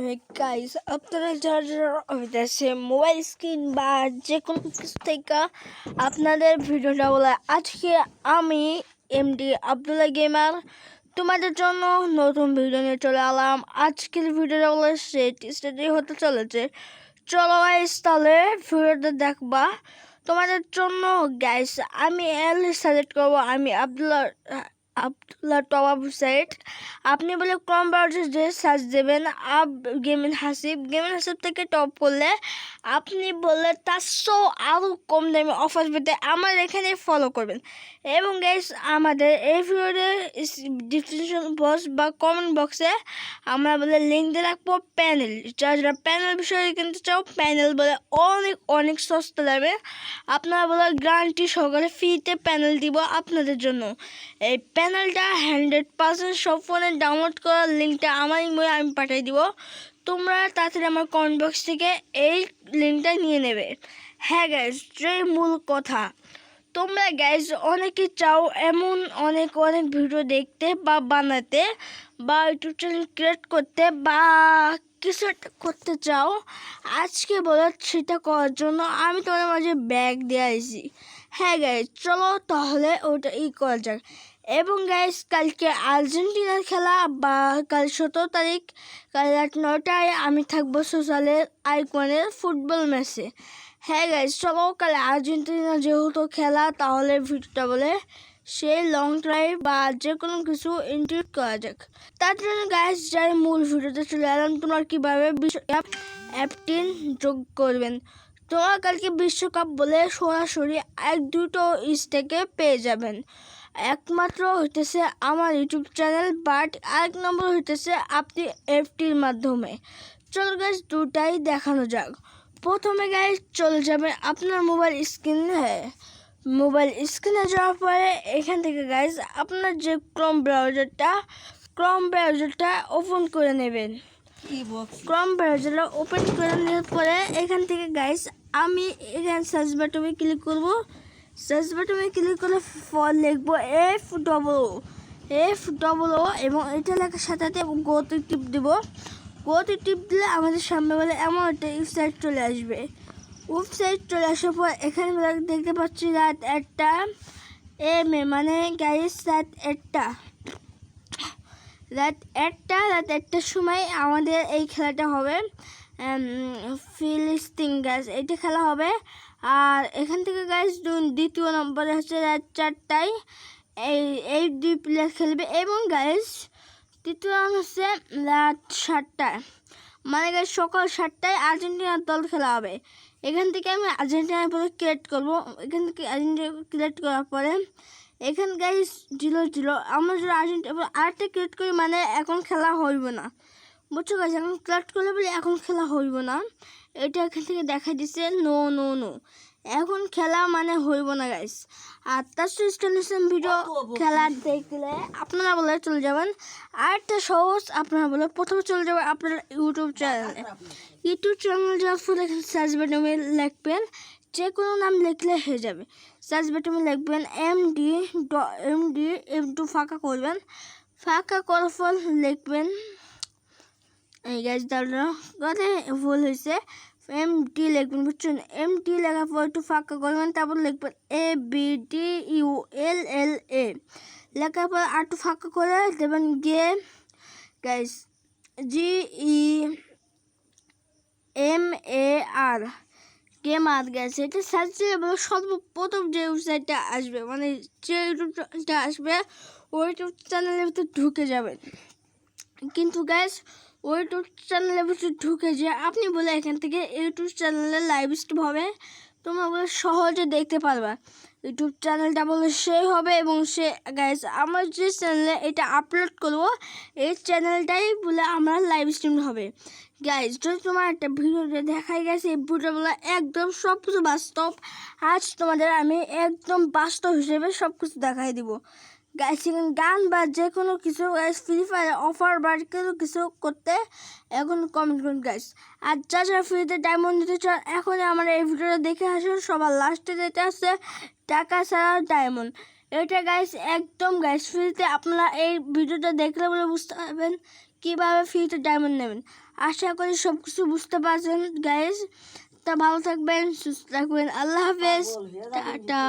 Hey guys, আপনারা যারা হইতেছে মোবাইল স্ক্রিন বা যে কোনো কিছু থেকে আপনাদের ভিডিওটা বলে, আজকে আমি এমডি আব্দুল্লাহ গেমার তোমাদের জন্য নতুন ভিডিও নিয়ে চলে এলাম। আজকের ভিডিওটা বলে সেটি হতে চলেছে। চলো গাইস, তাহলে ভিডিওটা দেখবা তোমাদের জন্য। গাইস, আমি সাজেস্ট করবো, আমি আব্দুল্লাহ টপ সাইট। আপনি বলে কম বাজেটে সার্চ দেবেন আপ গেমিং হাসিব থেকে টপ করলে আপনি বললে 400 আরও কম দামে অফার পেতে আমার এখানে ফলো করবেন। এবং গাইস, আমাদের এই ভিডিওতে ডিসক্রিপশন বক্স বা কমেন্ট বক্সে আমরা বলে লিঙ্ক দিয়ে রাখবো প্যানেল। যারা প্যানেল বিষয়ে কিনতে চাও, প্যানেল বলে অনেক সস্তা দামে আপনারা বলে গ্যারান্টি সহকারে ফ্রিতে প্যানেল দিব আপনাদের জন্য। এই প্যানেলটা 100% সব ফোনে ডাউনলোড করার লিঙ্কটা আমার ইমেলে আমি পাঠিয়ে দিব। তোমরা তাড়াতাড়ি আমার কমেন্ট বক্স থেকে এই লিঙ্কটা নিয়ে নেবে। হ্যাঁ গাইজ, যে মূল কথা, তোমরা গাইজ অনেকে চাও এমন অনেক ভিডিও দেখতে বা বানাতে বা ইউটিউব চ্যানেল ক্রিয়েট করতে বা কিছু একটা করতে চাও। আজকে বলো সেটা করার জন্য আমি তোমাদের মাঝে ব্যাগ দিয়ে আসি। হ্যাঁ গাইজ, চলো তাহলে ওটা করা যাক। এবং গাইজ, কালকে আর্জেন্টিনার খেলা বা কাল 17 তারিখ কাল রাত 9টায় আমি থাকবো সোশ্যালের আইকনের ফুটবল ম্যাচে। হ্যাঁ গাইজ, চলো কাল আর্জেন্টিনা যেহেতু খেলা, তাহলে ভিডিওটা বলে সেই লং ড্রাইভ বা যে কোনো কিছু ইনক্লুড করা যাক। তার জন্য গাইজ, যাই মূল ভিডিওতে চলে এলাম, তোমরা কীভাবে বিশ্বকাপ অ্যাপটি যোগ করবেন। তোমরা কালকে বিশ্বকাপ বলে সরাসরি 1-2 থেকে পেয়ে যাবেন। একমাত্র হইতেছে আমার ইউটিউব চ্যানেল, বাট আরেক নম্বর হইতেছে আপনি এফটির মাধ্যমে। চলো গাইজ, দুটাই দেখানো যাক। প্রথমে গাইজ চলে যাবে আপনার মোবাইল স্ক্রিনে যাওয়ার পরে এখান থেকে গাইজ আপনার যে ক্রোম ব্রাউজারটা ওপেন করে নেবেন। ক্রোম ব্রাউজারটা ওপেন করে নেওয়ার পরে এখান থেকে গাইজ আমি এখানে সার্চ বাটনে ক্লিক করব। সার্চ বাটনে ক্লিক করে লিখবো F এবং এটা লেখার সাথে গোতে টিপ দেবো। গোতে টিপ দিলে আমাদের সামনে বলে এমন একটা ওয়েবসাইট চলে আসবে। ওয়েবসাইট চলে আসার পর এখানে দেখতে পাচ্ছি রাত 1টা AM, মানে গাইজ রাত 1টার সময় আমাদের এই খেলাটা হবে। ফিলিস্তিন গাইজ এটা খেলা হবে। আর এখান থেকে গাইজ দ্বিতীয় নম্বরে হচ্ছে রাত 4টায় এই 2 প্লেয়ার খেলবে। এবং গাইজ তৃতীয় হচ্ছে রাত 7টায়, মানে গাইজ সকাল 7টায় আর্জেন্টিনার দল খেলা হবে। এখান থেকে আমি আর্জেন্টিনার পরে ক্রিয়েট করবো। এখান থেকে আর্জেন্টিনা ক্রিয়েট করার পরে এখানে গাইজ 0-0 আমরা যদি আর্জেন্টিনা আরেকটা ক্রিয়েট করি, মানে এখন খেলা হইব না, বুঝছো গাইজ? এখন ক্রিয়েট করলে বলে এখন খেলা হইব না, এটা এখান থেকে দেখা দিচ্ছে নো, এখন খেলা মানে হইব না গাইজ। আর তার ইনস্টলেশন ভিডিও খেলা দেখলে আপনারা বলে চলে যাবেন। আরেকটা সহজ, আপনারা বলে প্রথমে চলে যাবেন আপনার ইউটিউব চ্যানেল যাওয়ার পর এখানে সার্চ বাটনে লিখবেন যে কোনো নাম লিখলে হয়ে যাবে। সার্চ বাটনে লিখবেন এমডি একটু ফাঁকা করবেন। ফাঁকা করার পর লিখবেন এই গাইজ দাঁড়ানো কথা ভুল হয়েছে, MD লিখবেন, বুঝছেন? MD লেখার পর একটু ফাঁকা করবেন, তারপর লিখবেন ABDULLA লেখার পর আর একটু ফাঁকা করে দেবেন গাইজ GEMAR গাইজ। এটা সার্চ দিলে সর্বপ্রথম যে ওয়েবসাইটটা আসবে, মানে যে ইউটিউব চ্যানেলটা আসবে ওই ইউটিউব চ্যানেলের ভিতরে ঢুকে যাবেন। কিন্তু গাইজ ওই ইউটিউব চ্যানেলের ভিতরে ঢুকে যে আপনি বলে এখান থেকে ইউটিউব চ্যানেলের লাইভ স্ট্রিম হবে, তোমরা বলে সহজে দেখতে পারবা। ইউটিউব চ্যানেলটা বলে সেই হবে এবং সে গাইজ আমার যে চ্যানেলে এটা আপলোড করবো এই চ্যানেলটাই বলে আমার লাইভ স্ট্রিম হবে। গাইজ, যদি তোমার একটা ভিডিওতে দেখাই গেছে, এই ভিডিওগুলো একদম সব কিছু বাস্তব। আজ তোমাদের আমি একদম বাস্তব হিসেবে সব কিছু দেখাই দিব। গাইজ, গান বা যে কোনো কিছু গাইজ ফ্রি ফায়ার অফার বা কিছু করতে এখন কমেন্ট করুন গাইজ। আর যারা ফ্রিতে ডায়মন্ড দিতে চান, এখন আমার এই ভিডিওটা দেখে আসুন। সবার লাস্টে যেটা আছে টাকা ছাড়া ডায়মন্ড, এটা গাইজ একদম গাইজ ফ্রিতে। আপনারা এই ভিডিওটা দেখলে বলে বুঝতে পারবেন কীভাবে ফ্রিতে ডায়মন্ড নেবেন। আশা করি সব কিছু বুঝতে পারছেন গাইজ। তা ভালো থাকবেন, সুস্থ থাকবেন, আল্লাহ হাফেজ, টাটা।